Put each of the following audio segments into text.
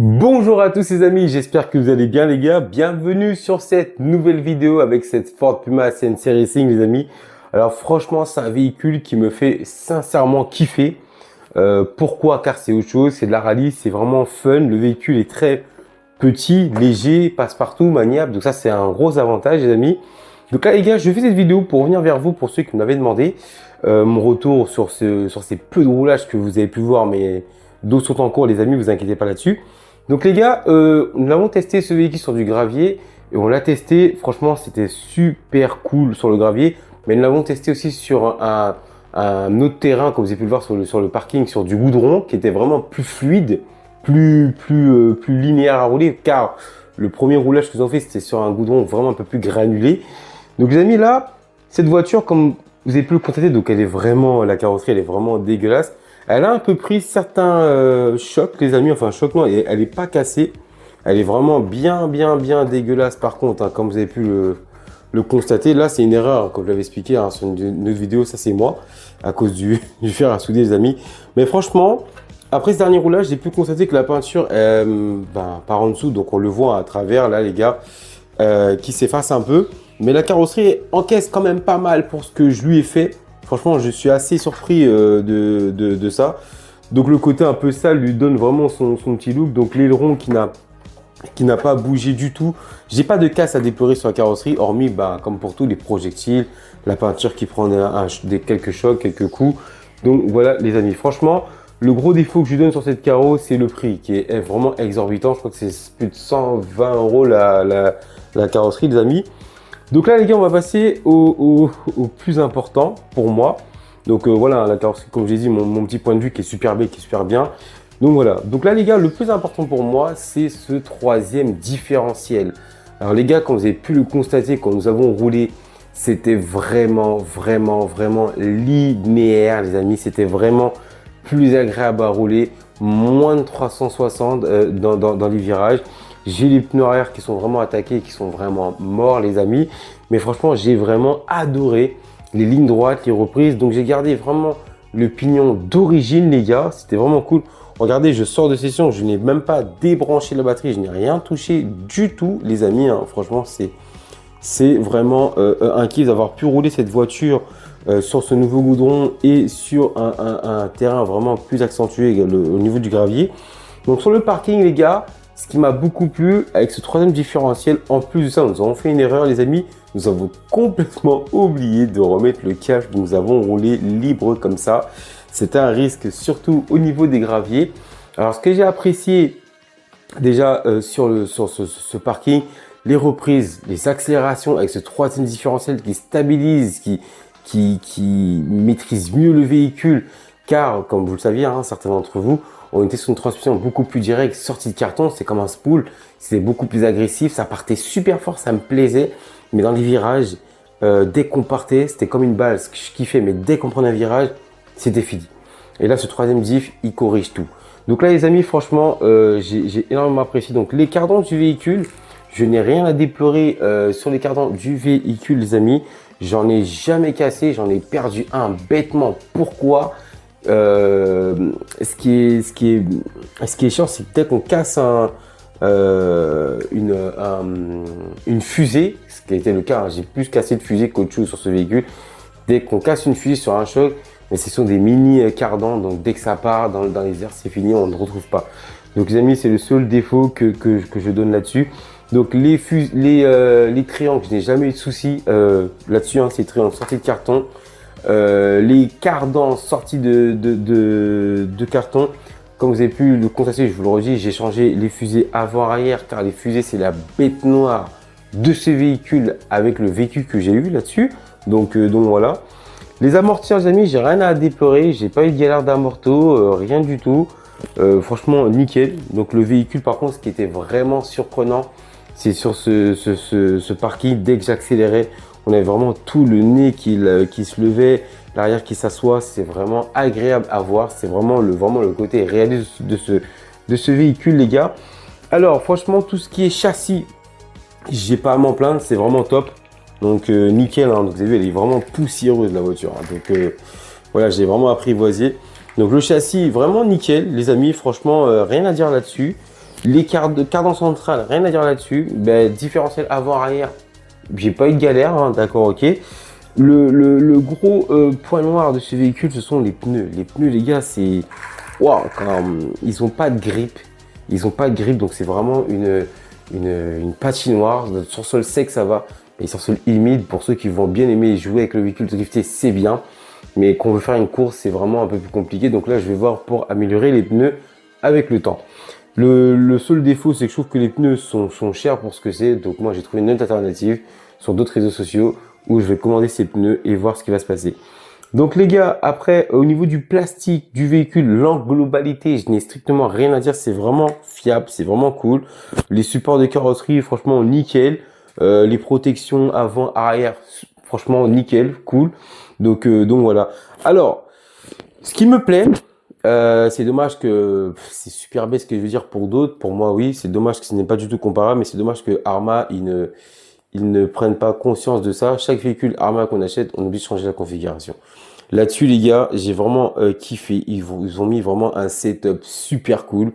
Bonjour à tous les amis, j'espère que vous allez bien les gars. Bienvenue sur cette nouvelle vidéo avec cette Ford Puma CNC Racing les amis. Alors franchement c'est un véhicule qui me fait sincèrement kiffer. Pourquoi? Car c'est autre chose, c'est de la rallye, c'est vraiment fun. Le véhicule est très petit, léger, passe-partout, maniable. Donc ça c'est un gros avantage les amis. Donc là les gars, je fais cette vidéo pour revenir vers vous pour ceux qui m'avaient demandé mon retour sur ces peu de roulage que vous avez pu voir, mais d'autres sont en cours les amis, vous inquiétez pas là-dessus. Donc les gars, nous avons testé ce véhicule sur du gravier et on l'a testé, franchement c'était super cool sur le gravier, mais nous l'avons testé aussi sur un autre terrain comme vous avez pu le voir sur le parking, sur du goudron qui était vraiment plus fluide, plus linéaire à rouler, car le premier roulage que nous avons fait c'était sur un goudron vraiment un peu plus granulé. Donc les amis là, cette voiture comme vous avez pu le constater, donc elle est vraiment, la carrosserie elle est vraiment dégueulasse. Elle a un peu pris certains chocs, les amis. Enfin, choc non, elle est pas cassée. Elle est vraiment bien dégueulasse par contre, hein, comme vous avez pu le constater. Là, c'est une erreur, comme je l'avais expliqué hein, sur une autre vidéo. Ça, c'est moi, à cause du fer à souder, les amis. Mais franchement, après ce dernier roulage, j'ai pu constater que la peinture part en dessous. Donc, on le voit à travers, là, les gars, qui s'efface un peu. Mais la carrosserie encaisse quand même pas mal pour ce que je lui ai fait. Franchement, je suis assez surpris de ça. Donc, le côté un peu sale lui donne vraiment son petit look. Donc, l'aileron qui n'a pas bougé du tout. J'ai pas de casse à déplorer sur la carrosserie, hormis, comme pour tous, les projectiles, la peinture qui prend quelques chocs, quelques coups. Donc, voilà, les amis. Franchement, le gros défaut que je lui donne sur cette carro, c'est le prix qui est vraiment exorbitant. Je crois que c'est plus de 120 € la carrosserie, les amis. Donc là les gars, on va passer au plus important pour moi. Donc voilà, la carrosserie, comme je l'ai dit, mon petit point de vue qui est super bien. Donc voilà, donc là les gars, le plus important pour moi, c'est ce troisième différentiel. Alors les gars, comme vous avez pu le constater, quand nous avons roulé, c'était vraiment linéaire les amis. C'était vraiment plus agréable à rouler, moins de 360 dans les virages. J'ai les pneus arrière qui sont vraiment attaqués, qui sont vraiment morts les amis. Mais franchement, j'ai vraiment adoré les lignes droites, les reprises. Donc j'ai gardé vraiment le pignon d'origine les gars. C'était vraiment cool. Regardez, je sors de session, je n'ai même pas débranché la batterie. Je n'ai rien touché du tout les amis. Hein. Franchement, c'est vraiment un kiff d'avoir pu rouler cette voiture sur ce nouveau goudron et sur un terrain vraiment plus accentué au niveau du gravier. Donc sur le parking les gars, ce qui m'a beaucoup plu avec ce troisième différentiel, en plus de ça, nous avons fait une erreur les amis. Nous avons complètement oublié de remettre le cache. Nous avons roulé libre comme ça. C'était un risque, surtout au niveau des graviers. Alors, ce que j'ai apprécié déjà sur ce parking, les reprises, les accélérations avec ce troisième différentiel qui stabilise, qui maîtrise mieux le véhicule. Car, comme vous le saviez, hein, certains d'entre vous, on était sur une transmission beaucoup plus directe, sortie de carton, c'est comme un spool, c'était beaucoup plus agressif, ça partait super fort, ça me plaisait, mais dans les virages, dès qu'on partait, c'était comme une balle, ce que je kiffais, mais dès qu'on prenait un virage, c'était fini. Et là, ce troisième diff, il corrige tout. Donc là, les amis, franchement, j'ai énormément apprécié. Donc les cardans du véhicule, je n'ai rien à déplorer sur les cardans du véhicule, les amis. J'en ai jamais cassé, j'en ai perdu un bêtement. Pourquoi? Ce qui est chiant, c'est que dès qu'on casse une fusée, ce qui a été le cas, hein, j'ai plus cassé de fusée qu'autre chose sur ce véhicule. Dès qu'on casse une fusée sur un choc, mais ce sont des mini cardans, donc dès que ça part dans les airs, c'est fini, on ne retrouve pas. Donc les amis, c'est le seul défaut que je donne là-dessus. Donc les triangles, je n'ai jamais eu de soucis là-dessus, hein, c'est triangles sortis de carton. Les cardans sortis de carton, comme vous avez pu le constater, je vous le redis, j'ai changé les fusées avant-arrière car les fusées c'est la bête noire de ce véhicule avec le véhicule que j'ai eu là-dessus. Donc voilà. Les amortisseurs les amis, j'ai rien à déplorer, j'ai pas eu de galère d'amorto, rien du tout. Franchement nickel. Donc le véhicule par contre, ce qui était vraiment surprenant, c'est sur ce parking, dès que j'accélérais, on avait vraiment tout le nez qui se levait, l'arrière qui s'assoit. C'est vraiment agréable à voir. C'est vraiment le côté réaliste de ce véhicule, les gars. Alors, franchement, tout ce qui est châssis, j'ai pas à m'en plaindre. C'est vraiment top. Donc, nickel. Hein. Donc, vous avez vu, elle est vraiment poussiéreuse, la voiture. Hein. Donc, voilà, j'ai vraiment apprivoisé. Donc, le châssis, vraiment nickel, les amis. Franchement, rien à dire là-dessus. Les cardan central, rien à dire là-dessus. Ben, différentiel avant-arrière, j'ai pas eu de galère, hein, d'accord, ok. Le gros point noir de ce véhicule, ce sont les pneus. Les pneus, les gars, c'est... Waouh, ils ont pas de grippe. Ils ont pas de grippe, donc c'est vraiment une patinoire. Sur sol sec, ça va. Et sur sol humide, pour ceux qui vont bien aimer jouer avec le véhicule drifter, c'est bien. Mais qu'on veut faire une course, c'est vraiment un peu plus compliqué. Donc là, je vais voir pour améliorer les pneus avec le temps. Le seul défaut, c'est que je trouve que les pneus sont chers pour ce que c'est. Donc moi, j'ai trouvé une autre alternative sur d'autres réseaux sociaux où je vais commander ces pneus et voir ce qui va se passer. Donc les gars, après, au niveau du plastique du véhicule, en globalité, je n'ai strictement rien à dire. C'est vraiment fiable, c'est vraiment cool. Les supports de carrosserie, franchement, nickel. Les protections avant, arrière, franchement, nickel, cool. Donc voilà. Alors, ce qui me plaît, c'est dommage que c'est super bête ce que je veux dire pour d'autres. Pour moi, oui, c'est dommage que ce n'est pas du tout comparable, mais c'est dommage que Arma, ils ne prennent pas conscience de ça. Chaque véhicule Arma qu'on achète, on oublie de changer la configuration. Là-dessus, les gars, j'ai vraiment kiffé. Ils ont mis vraiment un setup super cool.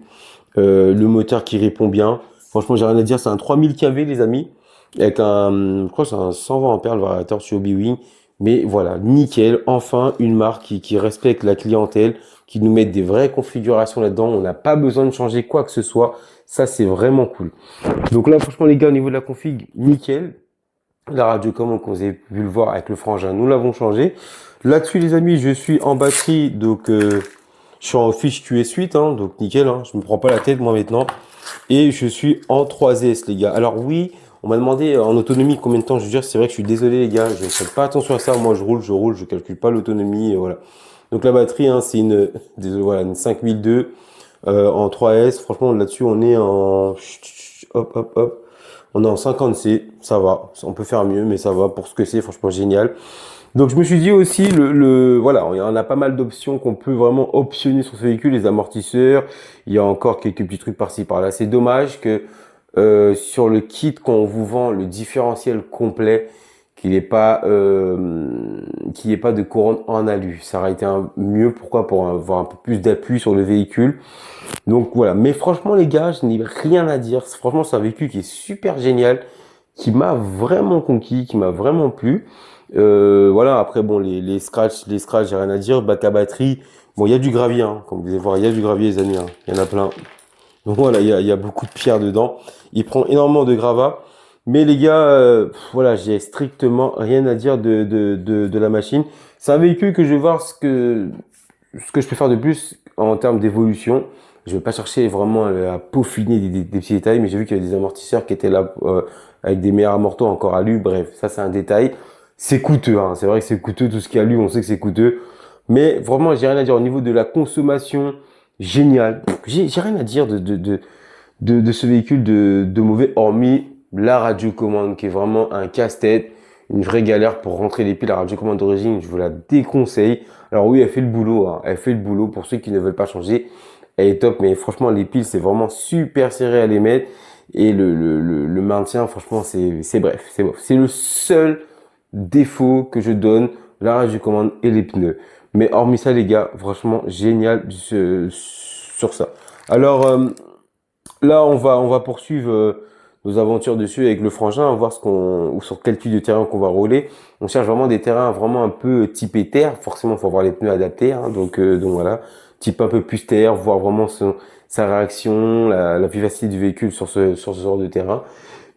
Le moteur qui répond bien. Franchement, j'ai rien à dire. C'est un 3000 kV, les amis. Avec je crois que c'est un 120 ampères, le variateur sur B-Wing. Mais voilà, nickel. Enfin, une marque qui respecte la clientèle, qui nous met des vraies configurations là-dedans. On n'a pas besoin de changer quoi que ce soit. Ça, c'est vraiment cool. Donc là, franchement, les gars, au niveau de la config, nickel. La radio commande, comme vous avez pu le voir avec le frangin, nous l'avons changé. Là-dessus, les amis, je suis en batterie, donc je suis en fiche QS8, hein, donc nickel, hein, je me prends pas la tête moi maintenant. Et je suis en 3S, les gars. Alors oui, on m'a demandé en autonomie combien de temps je dure. C'est vrai que je suis désolé, les gars, je ne fais pas attention à ça. Moi, je roule, je calcule pas l'autonomie, voilà. Donc la batterie, hein, c'est désolé, voilà, une 5002 en 3S. Franchement, là-dessus, on est en hop. On est en 50C, ça va. On peut faire mieux, mais ça va pour ce que c'est, franchement génial. Donc je me suis dit aussi, voilà, il y en a pas mal d'options qu'on peut vraiment optionner sur ce véhicule, les amortisseurs. Il y a encore quelques petits trucs par-ci par-là. C'est dommage que sur le kit qu'on vous vend, le différentiel complet, qu'il n'y ait pas de couronne en alu. Ça aurait été mieux, pourquoi? Pour avoir un peu plus d'appui sur le véhicule. Donc voilà, mais franchement les gars, je n'ai rien à dire. Franchement, c'est un véhicule qui est super génial, qui m'a vraiment conquis, qui m'a vraiment plu. Voilà, après bon, les scratchs, j'ai rien à dire. Bac à batterie, bon, il y a du gravier, hein, comme vous pouvez voir, il y a du gravier les amis, hein. Il y en a plein. Donc voilà, il y a beaucoup de pierres dedans. Il prend énormément de gravats. Mais les gars, voilà, j'ai strictement rien à dire de la machine. C'est un véhicule que je vais voir ce que je peux faire de plus en termes d'évolution. Je vais pas chercher vraiment à peaufiner des petits détails, mais j'ai vu qu'il y avait des amortisseurs qui étaient là avec des meilleurs amortisseurs encore alu. Bref, ça c'est un détail. C'est coûteux, hein. C'est vrai que c'est coûteux, tout ce qui est alu, on sait que c'est coûteux. Mais vraiment, j'ai rien à dire au niveau de la consommation. Génial. J'ai rien à dire de ce véhicule de mauvais, hormis la radiocommande qui est vraiment un casse-tête, une vraie galère pour rentrer les piles. La radiocommande d'origine, je vous la déconseille. Alors oui, elle fait le boulot, hein. Elle fait le boulot pour ceux qui ne veulent pas changer. Elle est top, mais franchement, les piles, c'est vraiment super serré à les mettre. Et le maintien, franchement, c'est bref. C'est le seul défaut que je donne, la radiocommande et les pneus. Mais hormis ça, les gars, franchement, génial sur ça. Alors, là, on va poursuivre nos aventures dessus avec le frangin, voir ou sur quel type de terrain qu'on va rouler. On cherche vraiment des terrains vraiment un peu typés terre. Forcément, il faut avoir les pneus adaptés, hein, donc voilà, type un peu plus terre, voir vraiment sa réaction, la vivacité du véhicule sur ce genre de terrain.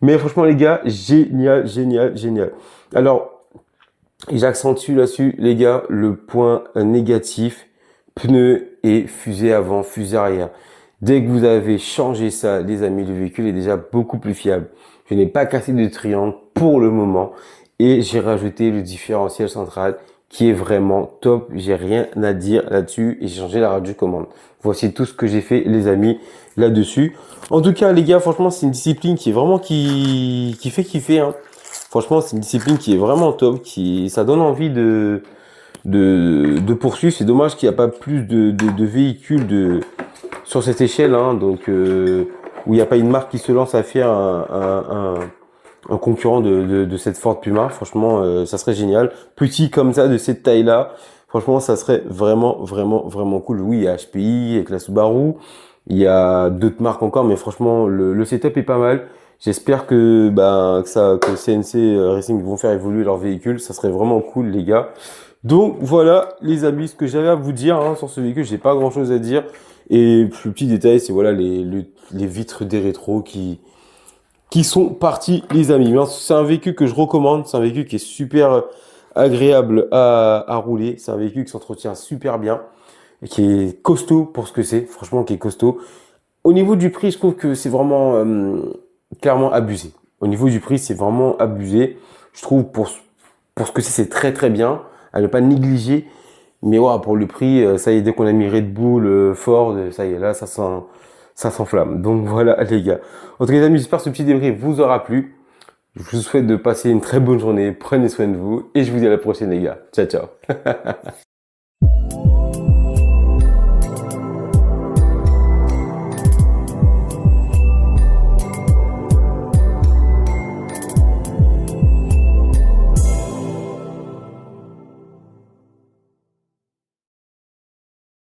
Mais franchement, les gars, génial. Alors, j'accentue là-dessus, les gars, le point négatif, pneus et fusée avant, fusée arrière. Dès que vous avez changé ça, les amis, le véhicule est déjà beaucoup plus fiable. Je n'ai pas cassé de triangle pour le moment et j'ai rajouté le différentiel central qui est vraiment top. J'ai rien à dire là-dessus et j'ai changé la radiocommande. Voici tout ce que j'ai fait, les amis, là-dessus. En tout cas, les gars, franchement, c'est une discipline qui est vraiment qui fait kiffer, hein. Franchement, c'est une discipline qui est vraiment top, ça donne envie de poursuivre. C'est dommage qu'il n'y a pas plus de véhicules sur cette échelle, hein, donc où il n'y a pas une marque qui se lance à faire un concurrent de cette Ford Puma. Franchement, ça serait génial. Petit comme ça, de cette taille-là, franchement, ça serait vraiment cool. Oui, il y a HPI avec la Subaru, Il y a d'autres marques encore, mais franchement, le setup est pas mal. J'espère que CNC Racing vont faire évoluer leur véhicule. Ça serait vraiment cool, les gars. Donc voilà, les amis, ce que j'avais à vous dire hein, sur ce véhicule, j'ai pas grand chose à dire. Et plus petit détail, c'est voilà les vitres des rétros qui sont partis, les amis. C'est un véhicule que je recommande. C'est un véhicule qui est super agréable à rouler. C'est un véhicule qui s'entretient super bien et qui est costaud pour ce que c'est. Franchement, qui est costaud. Au niveau du prix, je trouve que c'est vraiment clairement abusé. Au niveau du prix, c'est vraiment abusé. Je trouve pour ce que c'est très très bien. À ne pas négliger. Mais ouais, pour le prix, ça y est, dès qu'on a mis Red Bull, Ford, ça y est, là, ça s'enflamme. Donc voilà, les gars. En tout cas, les amis, j'espère que ce petit débrief vous aura plu. Je vous souhaite de passer une très bonne journée. Prenez soin de vous. Et je vous dis à la prochaine, les gars. Ciao, ciao.